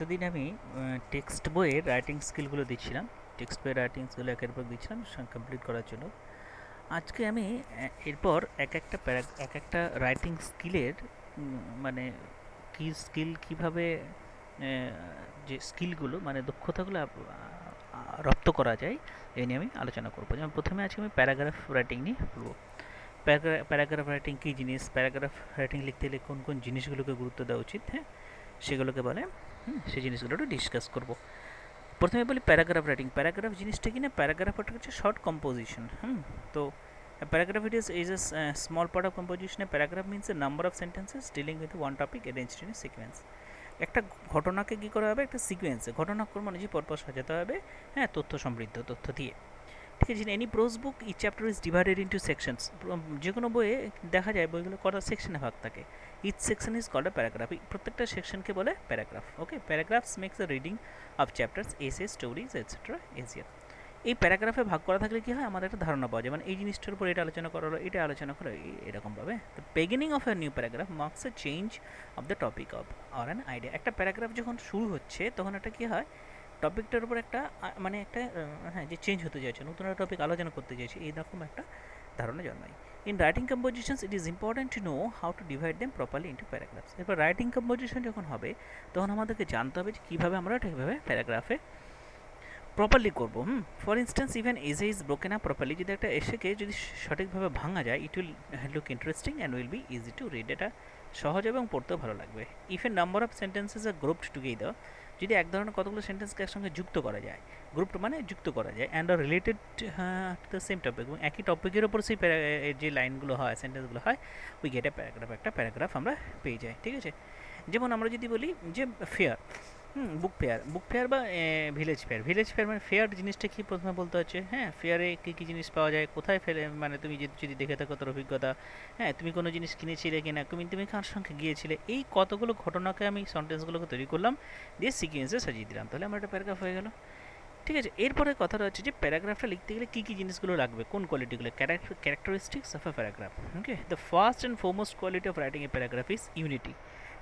এতদিন আমি টেক্সট বইয়ের রাইটিং স্কিলগুলো দিচ্ছিলাম। টেক্সট বইয়ের রাইটিং স্কিল একের পর দিচ্ছিলাম কমপ্লিট করার জন্য। আজকে আমি এরপর এক একটা রাইটিং স্কিলের মানে কি স্কিল কীভাবে যে স্কিলগুলো মানে দক্ষতাগুলো রপ্ত করা যায় এই নিয়ে আমি আলোচনা করবো। যেমন প্রথমে আজকে আমি প্যারাগ্রাফ রাইটিং নিয়ে বলবো। প্যারাগ্রাফ রাইটিং কী জিনিস, প্যারাগ্রাফ রাইটিং লিখতে গেলে কোন কোন জিনিসগুলোকে গুরুত্ব দেওয়া উচিত, হ্যাঁ সেগুলোকে বলে, সেই জিনিসগুলো একটু ডিসকাস করবো। প্রথমে বলি প্যারাগ্রাফ রাইটিং। প্যারাগ্রাফ জিনিসটা কি না, প্যারাগ্রাফ ওটা হচ্ছে শর্ট কম্পোজিশন। তো paragraph is a small part of composition. Paragraph means a number of sentences dealing with one topic arranged in a sequence. একটা ঘটনাকে কী করা হবে, একটা সিকোয়েন্সে ঘটনাক্রম অনুযায়ী পরপর সাজাতে হবে, হ্যাঁ, তথ্য সমৃদ্ধ তথ্য দিয়ে। ঠিক আছে, any prose book each chapter is divided into sections. যে কোনো বইয়ে দেখা যায় বইগুলো কটা সেকশনে ভাগ থাকে। Each section is called a paragraph. প্রত্যেকটা সেকশনকে বলে paragraph. Okay, paragraphs makes the reading of chapters, essay, stories etcetera easier. এই প্যারাগ্রাফে ভাগ করা থাকলে কী হয়, আমাদের একটা ধারণা পাওয়া যায়, মানে এই জিনিসটার উপর এটা আলোচনা করা হলো, এটা আলোচনা করা এরকমভাবে। The beginning of a new paragraph marks A change of the topic of or an idea. একটা প্যারাগ্রাফ যখন শুরু হচ্ছে তখন একটা কী হয়, টপিকটার উপর একটা মানে একটা হ্যাঁ, যে চেঞ্জ হতে চাইছে, নতুন একটা টপিক আলোচনা করতে চাইছে, এইরকম একটা ধারণা জন্মায়। In writing compositions it is important to know how to divide them properly into paragraphs. এরপর রাইটিং কম্পোজিশন যখন হবে তখন আমাদেরকে জানতে হবে যে কীভাবে আমরা ঠিকভাবে প্যারাগ্রাফে প্রপারলি করবো। For instance even essay is broken up properly, যদি একটা এসেকে যদি সঠিকভাবে ভাঙা যায়, it will look interesting and will be easy to read. এটা সহজ এবং পড়তেও ভালো লাগবে। If a number of sentences are grouped together, যদি এক ধরনের কতগুলো সেন্টেন্সকে একসঙ্গে যুক্ত করা যায়, গ্রুপড মানে যুক্ত করা যায়, and are related to the same topic, এবং একই টপিকের ওপর সেই যে লাইনগুলো হয়, সেন্টেন্সগুলো হয়, উই গেট এ প্যারাগ্রাফ, একটা প্যারাগ্রাফ আমরা পেয়ে যাই। ঠিক আছে, যেমন আমরা যদি বলি যে ফেয়ার, বুক ফেয়ার বা ভিলেজ ফেয়ার মানে ফেয়ার জিনিসটা কি প্রথমে বলতে হচ্ছে, হ্যাঁ, ফেয়ারে কী কী জিনিস পাওয়া যায়, কোথায় ফেলে, মানে তুমি যদি দেখে থাকো তোর অভিজ্ঞতা, হ্যাঁ, তুমি কোনো জিনিস কিনেছিলে কিনা, তুমি কার সঙ্গে গিয়েছিলে, এই কতগুলো ঘটনাকে আমি সেন্টেন্সগুলোকে তৈরি করলাম, দিয়ে সিকুয়েন্সে সাজিয়ে দিলাম, তাহলে আমার একটা প্যারাগ্রাফ হয়ে গেল। ঠিক আছে, এরপরে কথাটা হচ্ছে যে প্যারাগ্রাফটা লিখতে গেলে কী কী জিনিসগুলো লাগবে, কোন কোয়ালিটিগুলো, characteristics of a paragraph. Okay, the first and foremost quality of writing a paragraph is unity.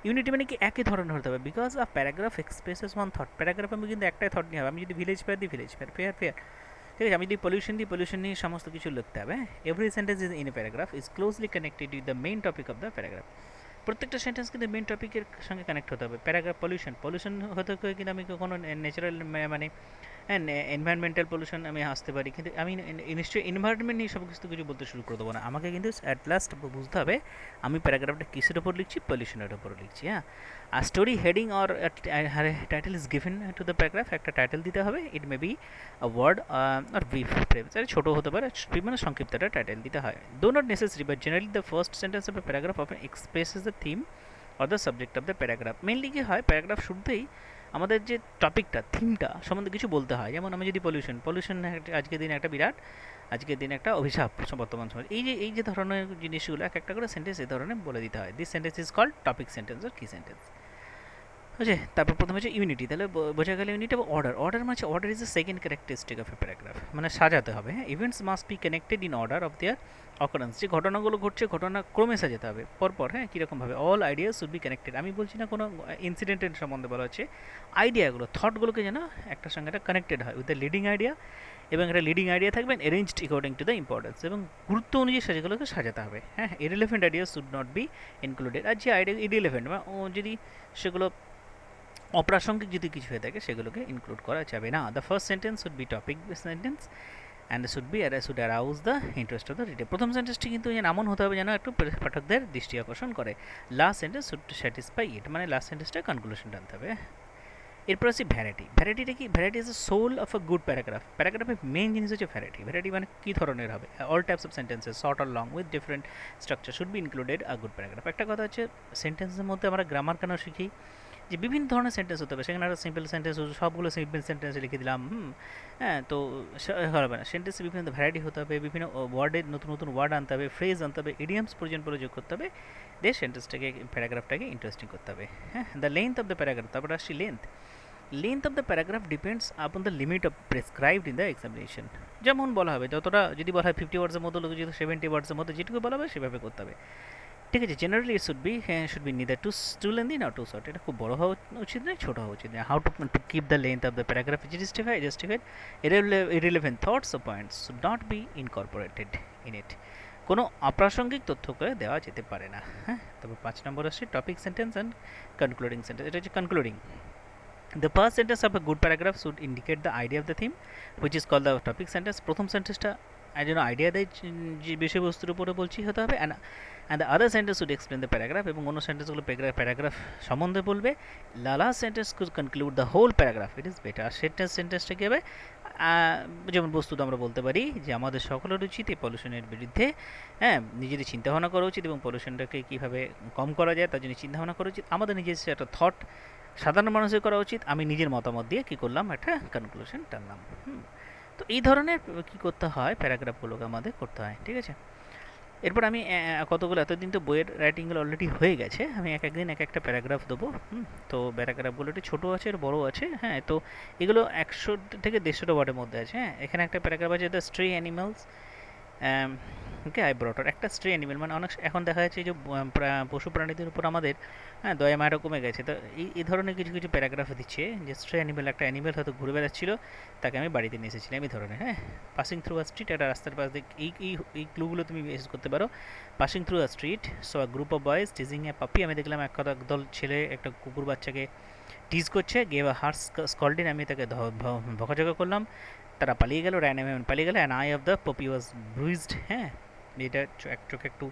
Unity মানে কি, একই ধরনের হতে হবে, because a paragraph expresses one thought. প্যারাগ্রাফে আমি কিন্তু একটাই থট নিয়ে হবে, আমি যদি ভিলেজ ফেয়ার দিই ভিলেজ ফেয়ার, ফেয়ার ফেয়ার, ঠিক আছে, আমি যদি পলিউশন দিই পলিউশন নিয়ে সমস্ত কিছু লিখতে হবে। Every sentence is in a paragraph is closely connected with the main topic of the paragraph. প্রত্যেকটা সেন্টেন্স কিন্তু মেইন টপিকের সঙ্গে কানেক্ট হতে হবে। প্যারাগ্রাফ পলিউশন হতে হবে, কিন্তু আমি কোনো ন্যাচারাল মানে হ্যাঁ, এনভায়রনমেন্টাল পলিউশন আমি আসতে পারি, কিন্তু আমি নিশ্চয়ই এনভায়রনমেন্ট নিয়ে সব কিছু বলতে শুরু করে দেবো না। আমাকে কিন্তু অ্যাট লাস্ট বুঝতে হবে আমি প্যারাগ্রাফটা কিসের ওপর লিখছি, পলিউশনের ওপর লিখছি। হ্যাঁ, আর story heading or title is given to the paragraph, একটা টাইটেল দিতে হবে। It may be a word or brief phrase, ছোটো হতে পারে, মানে সংক্ষিপ্ত একটা টাইটেল দিতে হয়। Though not necessary, but generally the first sentence of a paragraph often expresses the theme or the subject of the paragraph. Mainly কী হয়, প্যারাগ্রাফ শুরুতেই আমাদের যে টপিকটা, থিমটা সম্বন্ধে কিছু বলতে হয়। যেমন আমি যদি পলিউশন আজকের দিনে একটা বিরাট, আজকের দিনে একটা অভিশাপ বর্তমান সময়, এই যে ধরনের জিনিসগুলো এক একটা করে সেন্টেন্স এই ধরনের বলে দিতে হয়। This sentence is called topic sentence আর কি সেন্টেন্স। বুঝে, তারপর প্রথমে হচ্ছে ইউনিটি, তাহলে বোঝা গেল unity. Order is the second characteristic of a paragraph, মানে সাজাতে হবে। হ্যাঁ, events must be connected in order of their occurrence, যে ঘটনাগুলো ঘটছে ঘটনা ক্রমে সাজাতে হবে পরপর। হ্যাঁ, কীরকমভাবে, all ideas should be connected. আমি বলছি না কোনো ইনসিডেন্টের সম্বন্ধে বলা হচ্ছে, আইডিয়াগুলো, থটগুলোকে যেন একটার সঙ্গে একটা কানেক্টেড হয় উইথ দ্য লিডিং আইডিয়া, এবং একটা লিডিং আইডিয়া থাকবে arranged according to the importance, এবং গুরুত্ব অনুযায়ী সেগুলোকে সাজাতে হবে। হ্যাঁ, irrelevant idea should not be included. আর যে আইডিয়া ইরিলেভেন্ট বা যদি সেগুলো অপ্রাসঙ্গিক যদি কিছু হয়ে থাকে সেগুলোকে ইনক্লুড করা যাবে না। The first sentence should be topic sentence and should arouse the interest of the reader. প্রথম সেন্টেন্সটি কিন্তু এমন হতে হবে যেন একটু পাঠকদের দৃষ্টি আকর্ষণ করে। লাস্ট সেন্টেন্স শুড স্যাটিসফাই ইট, মানে লাস্ট সেন্টেন্সটা কনক্লুশন টানতে হবে। এরপর আছে ভ্যারাইটিটা কি, variety is the soul of a good paragraph. প্যারাগ্রাফের মেইন জিনিস হচ্ছে ভ্যারাইটি মানে কী ধরনের হবে, all types of sentences short or long with different structure should be included a good paragraph. একটা কথা হচ্ছে, সেন্টেন্সের মধ্যে আমরা গ্রামার কেন শিখি, যে বিভিন্ন ধরনের সেন্টেন্স হতে হবে, সেখানে একটা সিম্পল সেন্টেন্স, সবগুলো সিম্পল সেন্টেন্স লিখে দিলাম, হ্যাঁ, তো হবে না। সেন্টেন্সে বিভিন্ন ভ্যারাইটি হতে হবে, বিভিন্ন ওয়ার্ডের নতুন নতুন ওয়ার্ড আনতে হবে, ফ্রেজ আনতে হবে, ইডিয়ামস পর্যন্ত প্রয়োগ করতে হবে, দিয়ে সেন্টেন্সটাকে, প্যারাগ্রাফটাকে ইন্টারেস্টিং করতে হবে। হ্যাঁ, the length of the paragraph, তারপরে আসছি length of the paragraph depends upon the limit of prescribed in the examination. যেমন বলা হবে, যতটা যদি বলা হয় 50 ওয়ার্ডসের মতো, লোক যদি 70 ওয়ার্ডসের মধ্যে যেটুকু বলা হবে সেভাবে করতে হবে। ঠিক আছে, generally it should be neither too lengthy not too short. এটা খুব বড় হওয়া উচিত নয়, ছোট হওয়া উচিত নয়। How to keep the length of the paragraph justified irrelevant thoughts ও points should not be incorporated in it. কোনো অপ্রাসঙ্গিক তথ্যকে দেওয়া যেতে পারে না। হ্যাঁ, তারপর 5 নম্বর আসছে topic sentence and concluding sentence. এটা হচ্ছে concluding. The first sentence of a good paragraph should indicate the idea of the theme, which is called the topic sentence. প্রথম সেন্টেন্সটা যেন আইডিয়া দেয় যে বিষয়বস্তুর উপরে বলছি হতে হবে, and the other sentence should explain the paragraph, এবং অন্য সেন্টেন্সগুলো প্যারাগ্রাফ সম্বন্ধে বলবে। Last sentence could conclude the whole paragraph, it is better. আর সেন্টেন্সটা কী হবে, যেমন বস্তুত আমরা বলতে পারি যে আমাদের সকলের উচিত এই পলিউশনের বিরুদ্ধে নিজেদের চিন্তাভাবনা করা উচিত, এবং পলিউশনটাকে কীভাবে কম করা যায় তার জন্য চিন্তাভাবনা করা উচিত। আমাদের নিজস্ব একটা থট সাধারণ মানুষের করা উচিত। আমি নিজের মতামত দিয়ে কী করলাম, একটা কনক্লুশন টানলাম। তো এই ধরনের কী করতে হয়, প্যারাগ্রাফগুলোকে আমাদের করতে হয়। ঠিক আছে, এরপর আমি কতগুলো, এতদিন তো বইয়ের রাইটিংগুলো অলরেডি হয়ে গেছে, আমি একদিন একটা প্যারাগ্রাফ দেবো। তো প্যারাগ্রাফগুলো একটু ছোটো আছে আর বড়ো আছে। হ্যাঁ, তো এগুলো 100 থেকে 150 ওয়ার্ডের মধ্যে আছে। হ্যাঁ, এখানে একটা প্যারাগ্রাফ আছে, the স্ট্রে animals okay I brought একটা স্ট্রে অ্যানিমেল, মানে অনেক এখন দেখা যাচ্ছে যে পশু প্রাণীদের উপর আমাদের দয়া মায়াটা কমে গেছে। তো এই ধরনের কিছু কিছু প্যারাগ্রাফ দিচ্ছে যে স্ট্রে অ্যানিমেল, একটা অ্যানিমেল হয়তো ঘুরে বেড়াচ্ছিল, তাকে আমি বাড়িতে নিয়ে এসেছিলাম, এই ধরনের। হ্যাঁ, পাসিং থ্রু আ স্ট্রিট, একটা রাস্তার পাশ দিয়ে এই ক্লুগুলো তুমি ইউজ করতে পারো। Passing through a street, so a group of boys teasing a puppy, আমি দেখলাম একদল ছেলে একটা কুকুর বাচ্চাকে টিজ করছে। গেভ আ হার্স স্কল্ডিন, আমি তাকে বকাঝকা করলাম। তারা পালিয়ে গেল, পালিয়ে গেল। And eye of the puppy was bruised. হ্যাঁ, এটা চোখে একটু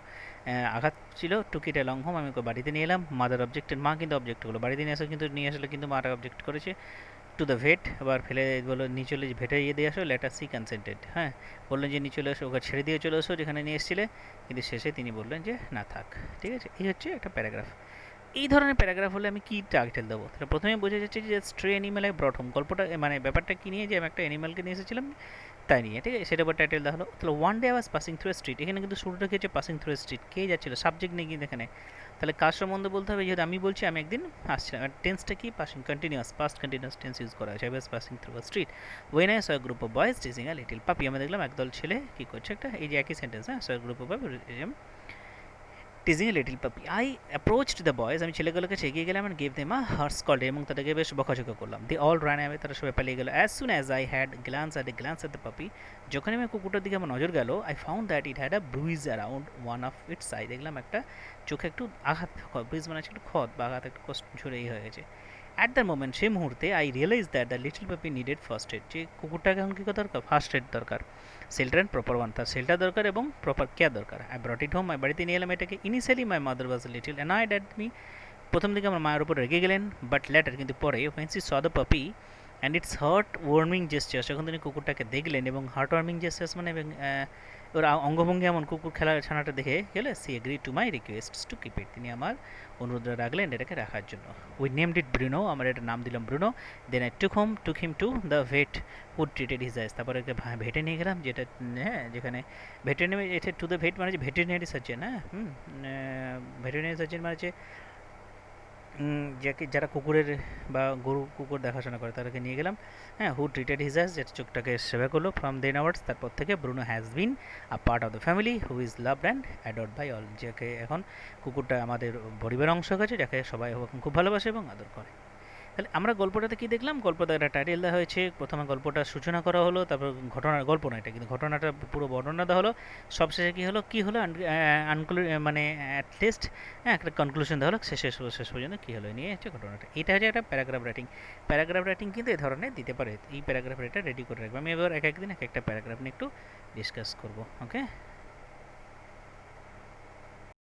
আঘাত ছিল। টুক ইট অ্যালং হোম, আমি ওকে বাড়িতে নিয়ে এলাম। মাদার অবজেক্টেড, মা কিন্তু অবজেক্ট করলো, বাড়িতে নিয়ে আসলে কিন্তু মাটা অবজেক্ট করেছে। টু দ্য ভেট, আবার ফেলে বললো নিয়ে চলে, ভেটে দিয়ে আসো। লেটার সি কনসেন্টেড, হ্যাঁ, বললেন যে নিয়ে চলে আসো, ওকে ছেড়ে দিয়ে চলে আসো যেখানে নিয়ে এসেছিলে, কিন্তু শেষে তিনি বললেন যে না থাক। ঠিক আছে, এই হচ্ছে একটা প্যারাগ্রাফ। এই ধরনের প্যারাগ্রাফ হলে আমি কী টাইটেল দেবো? তাহলে প্রথমে বোঝা যাচ্ছে যে স্ট্রে অ্যানিমেল আই ব্রট হোম, গল্পটা মানে ব্যাপারটা কী নিয়ে, যে আমি একটা অ্যানিমালকে নিয়ে এসেছিলাম তাই নিয়ে। ঠিক আছে, সেটা আবার টাইটেল দেওয়া হলো। তাহলে one day I was passing through street, এখানে কিন্তু শুরুটা কি হচ্ছে পাসিং থ্রু স্ট্রিট, কে যাচ্ছিল, সাবজেক্ট নেই কিন্তু এখানে। তাহলে কার সম্বন্ধে বলতে হবে, যেহেতু আমি বলছি আমি একদিন আসছিলাম। আর টেন্সটা কি, passing continuous, past continuous tense use করা হয়েছে। I was passing through a street when I saw a group of boys teasing a little puppy, আমি দেখলাম একদল ছেলে কী করছে, একটা এই যে একই সেন্টেন্স, হ্যাঁ, saw a group of teasing a little puppy. I approached the boys, আমি ছেলেগুলোর কাছে এগিয়ে গেলাম। And gave them a harsh scold, এবং তাদেরকে বেশ বকাঝকা করলাম। দি অল রান অ্যাওয়ে, তারা সবাই পালিয়ে গেল। As soon as I had glance at the puppy, যখন আমি কুকুরটার দিকে আমার নজর গেল, I found that it had a bruise around one of its eye, দেখলাম একটা চোখে একটু আঘাত, ব্রুইজ মানে একটু ক্ষত বা আঘাত, একটু কষ্ট ঝরে হয়ে গেছে। অ্যাট দ্য মোমেন্ট, সেই মুহূর্তে, I realise that the little puppy needed first aid, যে কুকুরটাকে এখন কী দরকার, ফার্স্ট এড দরকার, শেল্টার অ্যান্ড প্রপার ওয়ান, তার শেল্টার দরকার এবং প্রপার কেয়ার দরকার। আই ব্রট ইট হোম, আমি বাড়িতে নিয়ে এলাম এটাকে। Initially my mother was little annoyed at me, প্রথম দিকে আমার মায়ের উপর রেগে গেলেন। বাট লেটার, কিন্তু পরে, when she saw the puppy and its heart warming gestures, যখন তিনি কুকুরটাকে দেখলেন এবং হার্ট ওয়ার্মিং জেস্টার্স মানে এবং ওর অঙ্গভঙ্গি এমন কুকুর খেলার ছানাটা দেখে গেলে, she agree to my requests to keep it, তিনি আমার অনুরোধ রাখলেন এটাকে রাখার জন্য। উই নেমড ইট ব্রুনো, আমরা এটার নাম দিলাম Bruno. Then I took him to the vet who treated his eyes, তারপরে একটা ভেটে নিয়ে গেলাম, যেটা, হ্যাঁ, যেখানে ভেটেরিনারি, এটা টু দ্য ভেট মানে যে ভেটেরিনারি সার্জন, হ্যাঁ, ভেটেরিনারি সার্জন মানে যে যারা কুকুরের বা গরু কুকুর দেখাশোনা করে তাদেরকে নিয়ে গেলাম। হ্যাঁ, হু ট্রিটেড হিজ আস, যেটা চোখটাকে সেবা করলো। ফ্রম দেন আওয়ার্ডস, তারপর থেকে Bruno has been a part of the family who is loved and adored by all, যাকে এখন কুকুরটা আমাদের পরিবারের অংশ হয়ে গেছে, যাকে সবাই এখন খুব ভালোবাসে এবং আদর করে। তাহলে আমরা গল্পটাতে কী দেখলাম, গল্পটা একটা টাইটেল দেওয়া হয়েছে, প্রথমে গল্পটা সূচনা করা হলো, তারপর গল্প না এটা, কিন্তু ঘটনাটা পুরো বর্ণনা দেওয়া হলো। সবশেষে কী হলো মানে অ্যাট লিস্ট, হ্যাঁ, একটা কনক্লুশন দেওয়া হলো, শেষ পর্যন্ত কী হলো নিয়ে হচ্ছে ঘটনাটা। এটা হচ্ছে একটা প্যারাগ্রাফ রাইটিং কিন্তু এই ধরনের দিতে পারে। এই প্যারাগ্রাফ এটা রেডি করে রাখবে। আমি এবার একদিন একটা প্যারাগ্রাফ নিয়ে একটু ডিসকাস করবো। ওকে।